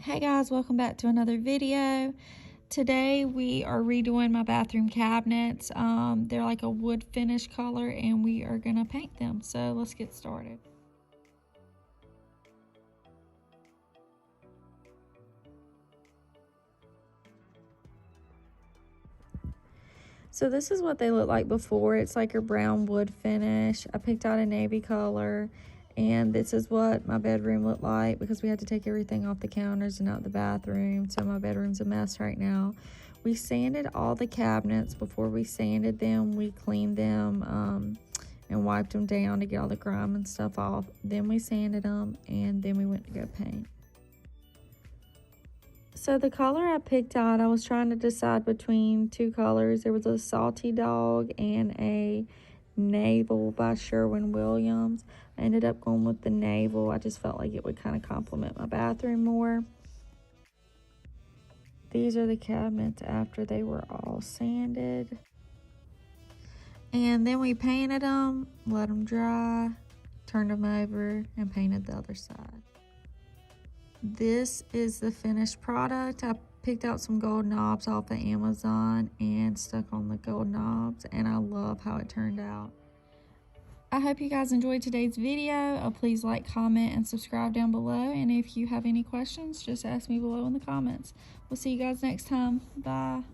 Hey guys, welcome back to another video. Today we are redoing my bathroom cabinets. They're like a wood finish color and we are gonna paint them. So let's get started. So this is what they look like before. It's like a brown wood finish. I picked out a navy color, and this is what my bedroom looked like because we had to take everything off the counters and out the bathroom. So my bedroom's a mess right now. We sanded all the cabinets. Before we sanded them, we cleaned them and wiped them down to get all the grime and stuff off. Then we sanded them, and then we went to go paint. So the color I picked out, I was trying to decide between two colors. There was a Salty Dog and a Navel by Sherwin-Williams. I ended up going with the Navel. I just felt like it would kind of complement my bathroom more. These are the cabinets after they were all sanded. And then we painted them, let them dry, turned them over, and painted the other side. This is the finished product. I picked out some gold knobs off of Amazon and stuck on the gold knobs, and I love how it turned out. I hope you guys enjoyed today's video. Please like, comment, and subscribe down below. And if you have any questions, just ask me below in the comments. We'll see you guys next time. Bye.